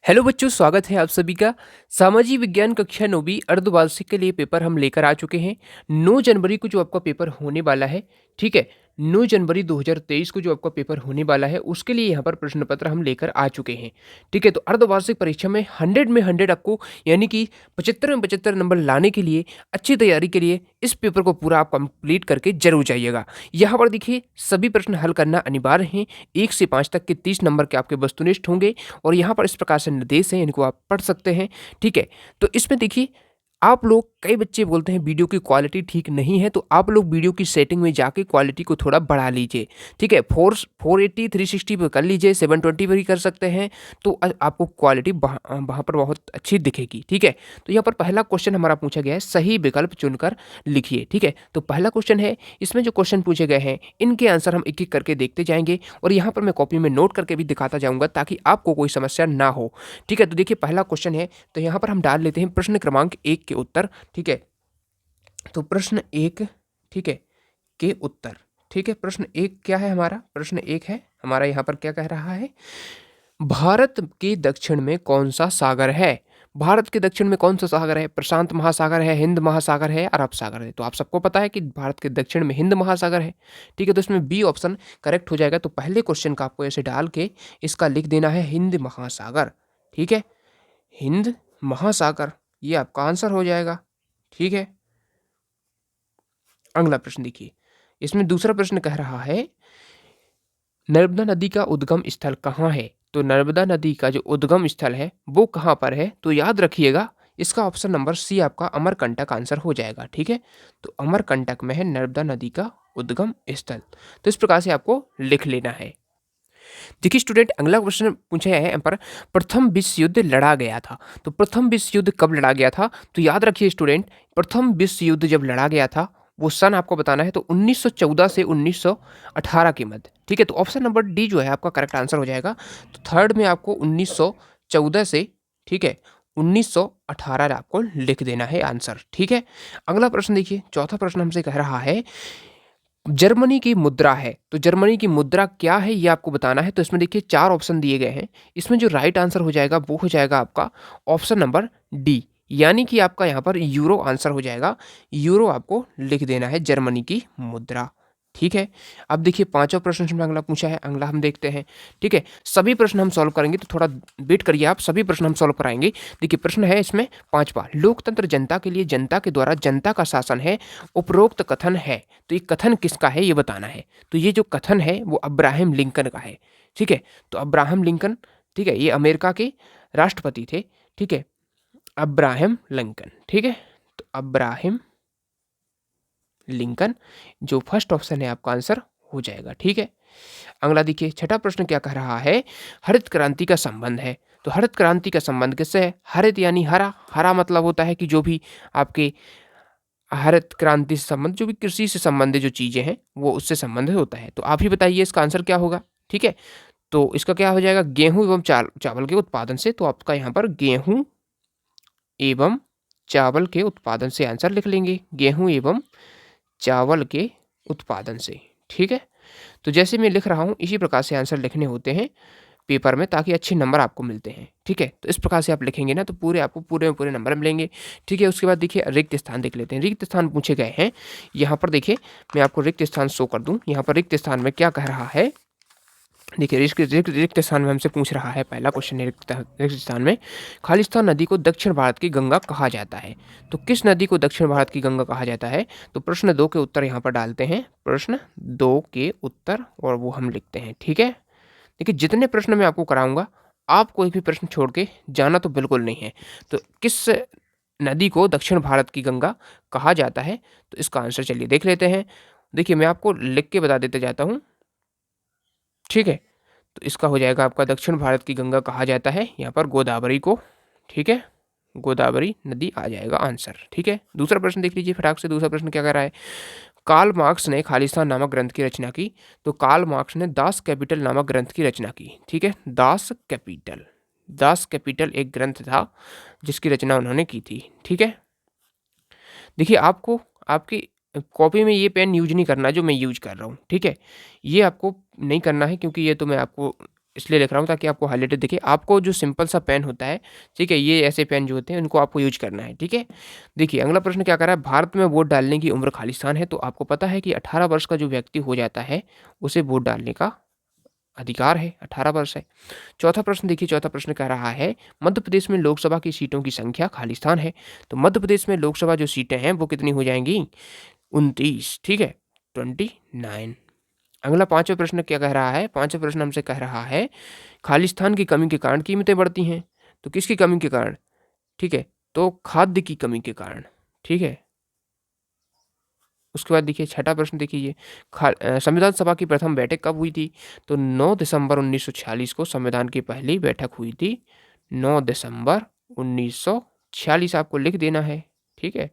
Hello बच्चों, स्वागत है आप सभी का। सामाजिक विज्ञान कक्षा 9वीं अर्धवार्षिक के लिए पेपर हम लेकर आ चुके हैं। 9 जनवरी को जो आपका पेपर होने वाला है, ठीक है? 9 जनवरी 2023 को जो आपका पेपर होने वाला है, उसके लिए यहाँ पर प्रश्न पत्र हम लेकर आ चुके हैं, ठीक है? तो अर्धवार्षिक परीक्षा में 100 में 100 आपको यानी कि 75 में 75 नंबर लाने के लिए, अच्छी तैयारी के लिए इस पेपर को पूरा आप कंप्लीट करके ज़रूर जाइएगा। यहाँ पर देखिए, सभी प्रश्न हल करना अनिवार्य हैं। 1 से 5 तक के 30 नंबर के आपके वस्तुनिष्ठ होंगे और यहाँ पर इस प्रकार से निर्देश हैं, इनको आप पढ़ सकते हैं, ठीक है? तो इसमें देखिए, आप लोग कई बच्चे बोलते हैं वीडियो की क्वालिटी ठीक नहीं है, तो आप लोग वीडियो की सेटिंग में जाके क्वालिटी को थोड़ा बढ़ा लीजिए, ठीक है? 480 360 पे कर लीजिए, 720 पर भी कर सकते हैं, तो आपको क्वालिटी वहाँ पर बहुत अच्छी दिखेगी, ठीक है? तो यहाँ पर पहला क्वेश्चन हमारा पूछा गया है, सही विकल्प चुनकर लिखिए, ठीक है? तो पहला क्वेश्चन है, इसमें जो क्वेश्चन पूछे गए हैं, इनके आंसर हम एक-एक करके देखते जाएँगे और यहाँ पर मैं कॉपी में नोट करके भी दिखाता जाऊँगा ताकि आपको कोई समस्या ना हो, ठीक है? तो देखिए, पहला क्वेश्चन है, तो यहाँ पर हम डाल लेते हैं प्रश्न क्रमांक 1 के उत्तर, ठीक है? तो प्रश्न 1, ठीक है, के उत्तर, ठीक है? प्रश्न 1 क्या है हमारा? प्रश्न 1 है हमारा, यहाँ पर क्या कह रहा है? भारत के दक्षिण में कौन-सा सागर है? भारत के दक्षिण में कौन-सा सागर है? प्रशांत महासागर है, हिंद महासागर है, अरब सागर है। तो आप सबको पता है कि भारत के दक्षिण में हिंद महासागर है, ठीक है? तो इसमें बी ऑप्शन करेक्ट हो जाएगा। तो पहले क्वेश्चन का आपको ऐसे डाल के इसका लिख देना है हिंद महासागर, ठीक है? हिंद महासागर, ये आपका आंसर हो जाएगा, ठीक है? अगला प्रश्न देखिए, इसमें दूसरा प्रश्न कह रहा है, नर्मदा नदी का उद्गम स्थल कहाँ है? तो नर्मदा नदी का जो उद्गम स्थल है, वो कहाँ पर है? तो याद रखिएगा, इसका ऑप्शन नंबर सी आपका अमरकंटक आंसर हो जाएगा, ठीक है? तो अमरकंटक में है नर्मदा नदी का उद्गम स्थल। तो इस प्रकार से आपको लिख लेना है। देखिए स्टूडेंट, अगला क्वेश्चन पूछा है यहाँ पर, प्रथम विश्व युद्ध लड़ा गया था। तो प्रथम विश्व युद्ध कब लड़ा गया था? तो याद रखिए स्टूडेंट, प्रथम विश्व युद्ध जब लड़ा गया था, वो सन आपको बताना है, तो 1914 से 1918 के मध्य, ठीक है? तो ऑप्शन नंबर डी जो है आपका करेक्ट आंसर हो जाएगा। तो थर्ड में आपको 1914 से, ठीक है, 1918 आपको लिख देना है आंसर, ठीक है? अगला प्रश्न देखिए, चौथा प्रश्न हमसे कह रहा है, जर्मनी की मुद्रा है, तो जर्मनी की मुद्रा क्या है ये आपको बताना है। तो इसमें देखिए 4 ऑप्शन दिए गए हैं, इसमें जो राइट आंसर हो जाएगा वो हो जाएगा आपका ऑप्शन नंबर डी, यानी कि आपका यहाँ पर यूरो आंसर हो जाएगा। यूरो आपको लिख देना है जर्मनी की मुद्रा, ठीक है? अब देखिए 5वां प्रश्न इसमें अगला पूछा है, अगला हम देखते हैं, ठीक है? सभी प्रश्न हम सॉल्व करेंगे, तो थोड़ा वेट करिए आप, सभी प्रश्न हम सॉल्व कराएँगे। देखिए प्रश्न है इसमें 5वां, लोकतंत्र जनता के लिए जनता के द्वारा जनता का शासन है, उपरोक्त कथन है। तो ये कथन किसका है ये बताना है। तो ये जो कथन है वो अब्राहम लिंकन का है, ठीक है? तो अब्राहम लिंकन, ठीक है, ये अमेरिका के राष्ट्रपति थे, ठीक है? अब्राहम लिंकन, ठीक है? तो अब्राहम लिंकन जो फर्स्ट ऑप्शन है आपका आंसर हो जाएगा, ठीक है? अगला देखिए, छठा प्रश्न क्या कह रहा है, हरित क्रांति का संबंध है। तो हरित क्रांति का संबंध किससे है? हरित यानी हरा, हरा मतलब होता है कि जो भी आपके हरित क्रांति से संबंध, जो भी कृषि से संबंधित जो चीज़ें हैं, वो उससे संबंधित होता है। तो आप ही बताइए इसका आंसर क्या होगा, ठीक है? तो इसका क्या हो जाएगा, गेहूँ एवं चावल के उत्पादन से, तो आपका यहाँ पर गेहूँ एवं चावल के उत्पादन से आंसर लिख लेंगे, गेहूँ एवं चावल के उत्पादन से, ठीक है? तो जैसे मैं लिख रहा हूँ, इसी प्रकार से आंसर लिखने होते हैं पेपर में, ताकि अच्छे नंबर आपको मिलते हैं, ठीक है? तो इस प्रकार से आप लिखेंगे ना, तो पूरे आपको पूरे में पूरे नंबर मिलेंगे, ठीक है? उसके बाद देखिए रिक्त स्थान देख लेते हैं। रिक्त स्थान पूछे गए हैं, यहाँ पर देखिए मैं आपको रिक्त स्थान शो कर दूँ। यहाँ पर रिक्त स्थान में क्या कह रहा है, देखिए रिक्त रिक्त रिक्त स्थान में हमसे पूछ रहा है, पहला क्वेश्चन है रिक्त स्थान में, खालिस्तान नदी को दक्षिण भारत की गंगा कहा जाता है। तो किस नदी को दक्षिण भारत की गंगा कहा जाता है? तो प्रश्न 2 के उत्तर यहाँ पर डालते हैं, प्रश्न 2 के उत्तर, और वो हम लिखते हैं, ठीक है? देखिए जितने प्रश्न मैं आपको कराऊंगा, आप कोई भी प्रश्न छोड़ के जाना तो बिल्कुल नहीं है। तो किस नदी को दक्षिण भारत की गंगा कहा जाता है? तो इसका आंसर चलिए देख लेते हैं। देखिए मैं आपको लिख के बता देते जाता हूँ, ठीक है? तो इसका हो जाएगा आपका, दक्षिण भारत की गंगा कहा जाता है यहाँ पर गोदावरी को, ठीक है? गोदावरी नदी आ जाएगा आंसर, ठीक है? दूसरा प्रश्न देख लीजिए फटाक से, दूसरा प्रश्न क्या कह रहा है, कार्ल मार्क्स ने खालिस्तान नामक ग्रंथ की रचना की। तो कार्ल मार्क्स ने दास कैपिटल नामक ग्रंथ की रचना की, ठीक है? दास कैपिटल, दास कैपिटल एक ग्रंथ था जिसकी रचना उन्होंने की थी, ठीक है? देखिए आपको आपकी कॉपी में ये पेन यूज नहीं करना जो मैं यूज कर रहा हूँ, ठीक है? ये आपको नहीं करना है, क्योंकि ये तो मैं आपको इसलिए लिख रहा हूँ ताकि आपको हाइलाइटेड दिखे। आपको जो सिंपल सा पेन होता है, ठीक है, ये ऐसे पेन जो होते हैं उनको आपको यूज करना है, ठीक है। देखिए अगला प्रश्न क्या कर रहा है, भारत में वोट डालने की उम्र खालिस्तान है। तो आपको पता है कि 18 वर्ष का जो व्यक्ति हो जाता है उसे वोट डालने का अधिकार है, 18 वर्ष है। चौथा प्रश्न देखिए, चौथा प्रश्न कह रहा है मध्य प्रदेश में लोकसभा की सीटों की संख्या खालिस्तान है। तो मध्य प्रदेश में लोकसभा जो सीटें हैं वो कितनी हो जाएंगी, 29, ठीक है, 29। अगला पांचवा प्रश्न क्या कह रहा है, पांचवा प्रश्न हमसे कह रहा है खालिस्तान की कमी के कारण कीमतें बढ़ती हैं। तो किसकी कमी के कारण, ठीक है, तो खाद्य की कमी के कारण, ठीक है। उसके बाद देखिए छठा प्रश्न देखिए ये संविधान सभा की प्रथम बैठक कब हुई थी। तो 9 दिसंबर 1946 को संविधान की पहली बैठक हुई थी। 9 दिसंबर 1946 आपको लिख देना है, ठीक है।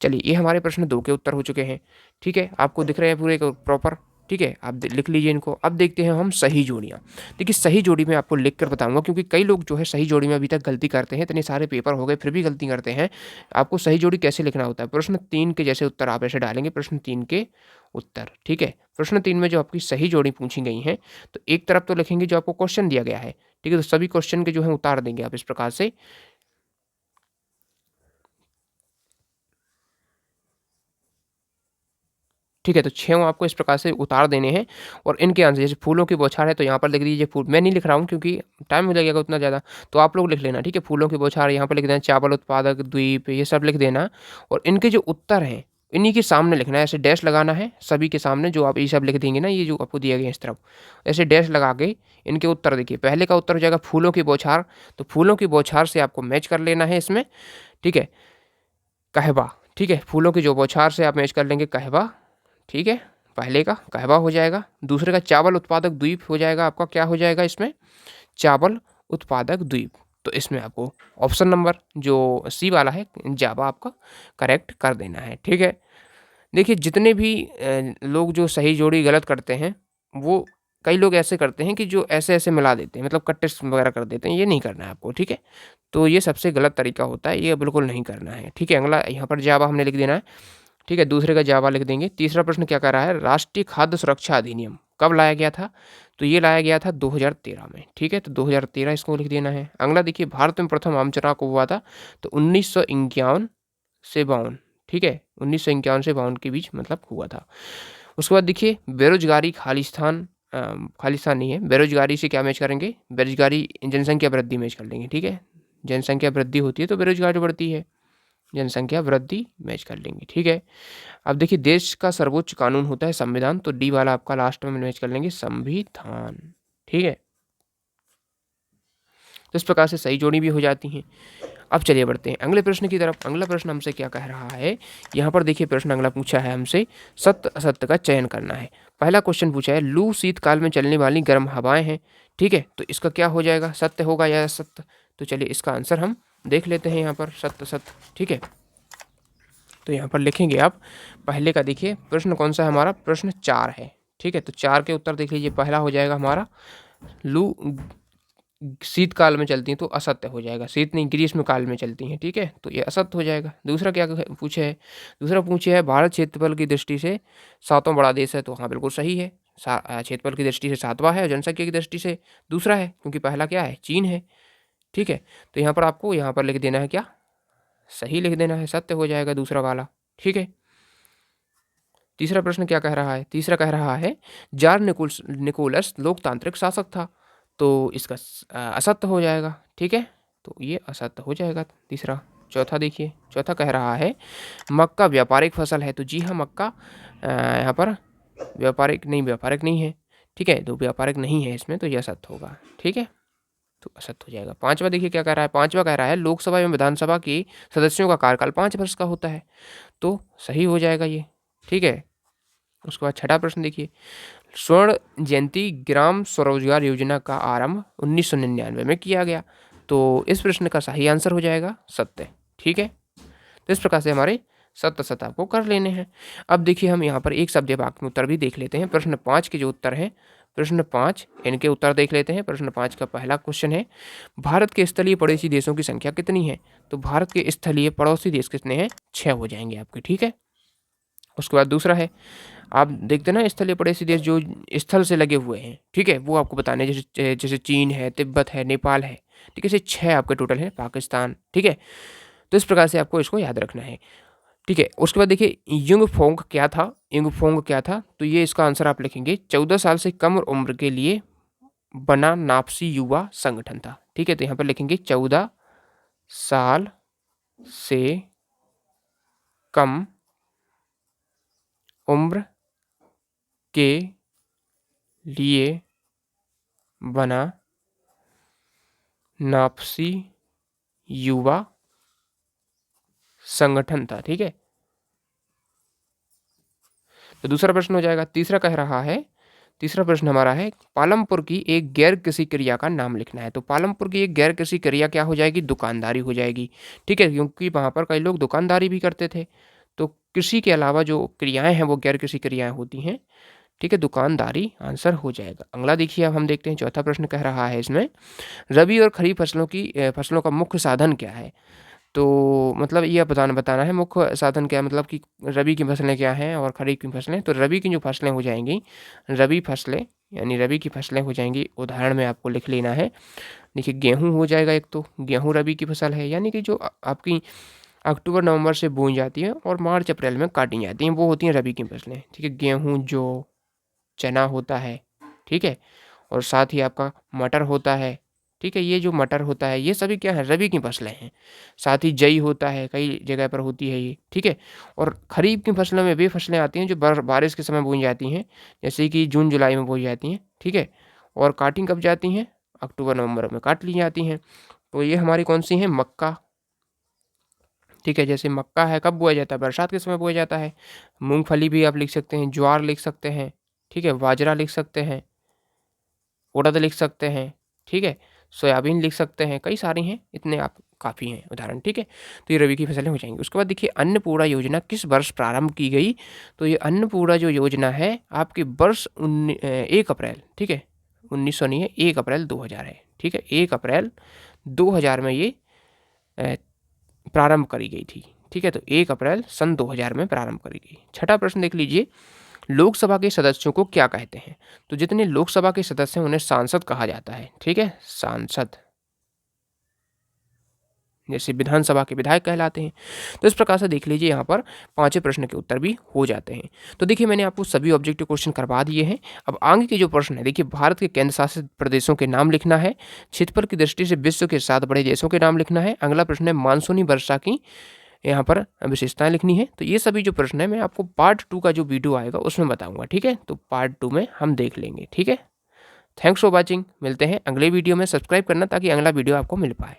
चलिए ये हमारे प्रश्न 2 के उत्तर हो चुके हैं, ठीक है, आपको दिख रहे हैं पूरे प्रॉपर, ठीक है, आप लिख लीजिए इनको। अब देखते हैं हम सही जोड़ियाँ। देखिए सही जोड़ी में आपको लिख कर बताऊंगा, क्योंकि कई लोग जो है सही जोड़ी में अभी तक गलती करते हैं, इतने सारे पेपर हो गए फिर भी गलती करते हैं। आपको सही जोड़ी कैसे लिखना होता है, प्रश्न 3 के जैसे उत्तर आप ऐसे डालेंगे, प्रश्न 3 के उत्तर, ठीक है। प्रश्न 3 में जो आपकी सही जोड़ी पूछी गई है, तो एक तरफ तो लिखेंगे जो आपको क्वेश्चन दिया गया है, ठीक है, तो सभी क्वेश्चन के जो है उतार देंगे आप इस प्रकार से, ठीक है। तो 6 आपको इस प्रकार से उतार देने हैं और इनके आंसर, जैसे फूलों की बौछार है तो यहाँ पर लिख दीजिए फूल, मैं नहीं लिख रहा हूँ क्योंकि टाइम हो जाएगा उतना ज़्यादा, तो आप लोग लिख लेना, ठीक है। फूलों की बौछार यहाँ पर लिख देना, चावल उत्पादक द्वीप, ये सब लिख देना। और इनके जो उत्तर हैं इन्हीं के सामने लिखना है, ऐसे डैश लगाना है सभी के सामने, जो आप ये सब लिख देंगे ना, ये जो आपको दिया गया इस तरफ, ऐसे डैश लगा के इनके उत्तर देखिए। पहले का उत्तर हो जाएगा फूलों की बौछार, तो फूलों की बौछार से आपको मैच कर लेना है इसमें, ठीक है, कहवा, ठीक है, फूलों की जो बौछार से आप मैच कर लेंगे कहवा, ठीक है, पहले का कहवा हो जाएगा। दूसरे का चावल उत्पादक द्वीप हो जाएगा, आपका क्या हो जाएगा इसमें, चावल उत्पादक द्वीप। तो इसमें आपको ऑप्शन नंबर जो सी वाला है जावा आपका करेक्ट कर देना है, ठीक है। देखिए जितने भी लोग जो सही जोड़ी गलत करते हैं, वो कई लोग ऐसे करते हैं कि जो ऐसे ऐसे मिला देते हैं, मतलब कट्टे वगैरह कर देते हैं, ये नहीं करना है आपको, ठीक है। तो ये सबसे गलत तरीका होता है, ये बिल्कुल नहीं करना है, ठीक है। अगला यहाँ पर जावा हमने लिख देना है, ठीक है, दूसरे का जावा लिख देंगे। तीसरा प्रश्न क्या कर रहा है, राष्ट्रीय खाद्य सुरक्षा अधिनियम कब लाया गया था। तो ये लाया गया था 2013 में, ठीक है, तो 2013 इसको लिख देना है। अगला देखिए भारत में प्रथम आम चुनाव कब हुआ था। तो 1951 से 52, ठीक है, 1951 से 52 के बीच मतलब हुआ था। उसके बाद देखिए बेरोजगारी खालिस्तान, खालिस्तान नहीं है, बेरोजगारी से क्या मैच करेंगे, बेरोजगारी जनसंख्या वृद्धि मैच कर लेंगे, ठीक है, जनसंख्या वृद्धि होती है तो बेरोजगारी बढ़ती है, जनसंख्या वृद्धि मैच कर लेंगे, ठीक है। अब देखिए देश का सर्वोच्च कानून होता है संविधान, तो डी वाला आपका लास्ट में मैच कर लेंगे, संविधान, ठीक है। तो इस प्रकार से सही जोड़ी भी हो जाती हैं। अब चलिए बढ़ते हैं अगले प्रश्न की तरफ। अगला प्रश्न हमसे क्या कह रहा है, यहाँ पर देखिए प्रश्न अगला पूछा है हमसे, सत्य असत्य का चयन करना है। पहला क्वेश्चन पूछा है लू शीतकाल में चलने वाली गर्म हवाएं हैं, ठीक है, तो इसका क्या हो जाएगा, सत्य होगा या असत्य। तो चलिए इसका आंसर हम देख लेते हैं यहाँ पर, सत्य सत्य, ठीक है। तो यहाँ पर लिखेंगे आप, पहले का देखिए प्रश्न कौन सा है हमारा, प्रश्न 4 है, ठीक है। तो 4 के उत्तर देख लीजिए, पहला हो जाएगा हमारा लू शीतकाल में चलती हैं तो असत्य हो जाएगा, शीत नहीं ग्रीष्म काल में चलती हैं, ठीक है, तो ये असत्य हो जाएगा। दूसरा क्या पूछे है, दूसरा पूछे है भारत क्षेत्रफल की दृष्टि से सातवां बड़ा देश है। तो हाँ बिल्कुल सही है, क्षेत्रफल की दृष्टि से सातवां है और जनसंख्या की दृष्टि से दूसरा है, क्योंकि पहला क्या है, चीन है, ठीक है। तो यहाँ पर आपको यहाँ पर लिख देना है क्या, सही लिख देना है, सत्य हो जाएगा दूसरा वाला, ठीक है। तीसरा प्रश्न क्या कह रहा है, तीसरा कह रहा है जार निकोलस लोकतांत्रिक शासक था। तो इसका असत्य हो जाएगा, ठीक है, तो ये असत्य हो जाएगा तीसरा। चौथा देखिए, चौथा कह रहा है मक्का व्यापारिक फसल है। तो जी हाँ, मक्का यहाँ पर व्यापारिक नहीं है, ठीक है, तो व्यापारिक नहीं है इसमें, तो यह असत्य होगा, ठीक है, तो असत्य हो जाएगा। पांचवा देखिए क्या कह रहा है, पांचवा कह रहा है लोकसभा एवं विधानसभा के सदस्यों का कार्यकाल 5 वर्ष का होता है। तो सही हो जाएगा ये, ठीक है। उसके बाद छठा प्रश्न देखिए, स्वर्ण जयंती ग्राम स्वरोजगार योजना का आरंभ 1999 में किया गया। तो इस प्रश्न का सही आंसर हो जाएगा सत्य, ठीक है। तो इस प्रकार से हमारे सत्य सत्य आपको कर लेने हैं। अब देखिए हम यहाँ पर एक शब्द वाक्य में उत्तर भी देख लेते हैं। प्रश्न 5 के जो उत्तर हैं, प्रश्न 5 इनके उत्तर देख लेते हैं। प्रश्न 5 का पहला क्वेश्चन है भारत के स्थलीय पड़ोसी देशों की संख्या कितनी है। तो भारत के स्थलीय पड़ोसी देश कितने हैं, 6 हो जाएंगे आपके, ठीक है। उसके बाद दूसरा है, आप देखते हैं ना स्थलीय पड़ोसी देश जो स्थल से लगे हुए हैं, ठीक है, वो आपको बताने हैं, जैसे जैसे चीन है, तिब्बत है, नेपाल है, ठीक है, ऐसे 6 आपके टोटल है, पाकिस्तान, ठीक है। तो इस प्रकार से आपको इसको याद रखना है, ठीक है। उसके बाद देखिए युंगफोंग क्या था, युंगफोंग क्या था, तो ये इसका आंसर आप लिखेंगे 14 साल से कम उम्र के लिए बना नापसी युवा संगठन था, ठीक है। तो यहाँ पर लिखेंगे 14 साल से कम उम्र के लिए बना नापसी युवा संगठन था, ठीक है। तो दूसरा प्रश्न हो जाएगा। तीसरा कह रहा है, तीसरा प्रश्न हमारा है पालमपुर की एक गैर कृषि क्रिया का नाम लिखना है। तो पालमपुर की एक गैर कृषि क्रिया क्या हो जाएगी, दुकानदारी हो जाएगी, ठीक है, क्योंकि वहाँ पर कई लोग दुकानदारी भी करते थे। तो कृषि के अलावा जो क्रियाएं हैं वो गैर कृषि क्रियाएं होती हैं, ठीक है, दुकानदारी आंसर हो जाएगा। अगला देखिए, अब हम देखते हैं चौथा प्रश्न कह रहा है इसमें रबी और खरीफ फसलों का मुख्य साधन क्या है। तो मतलब ये बताना है मुख्य साधन क्या है, मतलब कि रबी की फसलें क्या हैं और खरीफ की फसलें। तो रबी की जो फसलें हो जाएंगी, रबी फसलें यानी रबी की फसलें हो जाएंगी, उदाहरण में आपको लिख लेना है। देखिए गेहूँ हो जाएगा, एक तो गेहूँ रबी की फसल है, यानी कि जो आपकी अक्टूबर नवंबर से बोई जाती है और मार्च अप्रैल में काटी जाती हैं, वो होती हैं रबी की फसलें, ठीक है। गेहूँ, जौ, चना होता है, ठीक है, और साथ ही आपका मटर होता है, ठीक है। ये जो मटर होता है ये सभी क्या है, रबी की फसलें हैं। साथ ही जई होता है, कई जगह पर होती है ये, ठीक है। और खरीफ की फसलों में वे फसलें आती हैं जो बारिश के समय बोई जाती हैं, जैसे कि जून जुलाई में बोई जाती हैं, ठीक है। और काटी कब जाती हैं, अक्टूबर नवंबर में काट ली जाती हैं। तो ये हमारी कौन सी हैं, मक्का, ठीक है। जैसे मक्का है कब बोया जाता है, बरसात के समय बोया जाता है। मूंगफली भी आप लिख सकते हैं, ज्वार लिख सकते हैं, ठीक है, बाजरा लिख सकते हैं, उड़द लिख सकते हैं, ठीक है, सोयाबीन लिख सकते हैं, कई सारी हैं, इतने आप काफ़ी हैं उदाहरण, ठीक है। तो ये रबी की फसलें हो जाएंगी। उसके बाद देखिए अन्नपूर्णा योजना किस वर्ष प्रारंभ की गई। तो ये अन्नपूर्णा जो योजना है आपके वर्ष 1 अप्रैल, ठीक है, 1900 नहीं है, 1 अप्रैल 2000 है, ठीक है, 1 अप्रैल 2000 में ये प्रारंभ करी गई थी, ठीक है। तो 1 अप्रैल सन 2000 में प्रारंभ करी गई। छठा प्रश्न देख लीजिए, लोकसभा के सदस्यों को क्या कहते हैं। तो जितने लोकसभा के सदस्य हैं उन्हें सांसद कहा जाता है, ठीक है, सांसद, जैसे विधानसभा के विधायक कहलाते हैं। तो इस प्रकार से देख लीजिए यहाँ पर 5 प्रश्न के उत्तर भी हो जाते हैं। तो देखिए मैंने आपको सभी ऑब्जेक्टिव क्वेश्चन करवा दिए हैं। अब आगे के जो प्रश्न है, देखिए भारत के केंद्र शासित प्रदेशों के नाम लिखना है, क्षेत्रफल की दृष्टि से विश्व के 7 बड़े देशों के नाम लिखना है। अगला प्रश्न है मानसूनी वर्षा की यहाँ पर विशेषताएं लिखनी है। तो ये सभी जो प्रश्न है मैं आपको पार्ट 2 का जो वीडियो आएगा उसमें बताऊंगा, ठीक है। तो पार्ट 2 में हम देख लेंगे, ठीक है। थैंक्स फॉर वॉचिंग, मिलते हैं अगले वीडियो में। सब्सक्राइब करना ताकि अगला वीडियो आपको मिल पाए।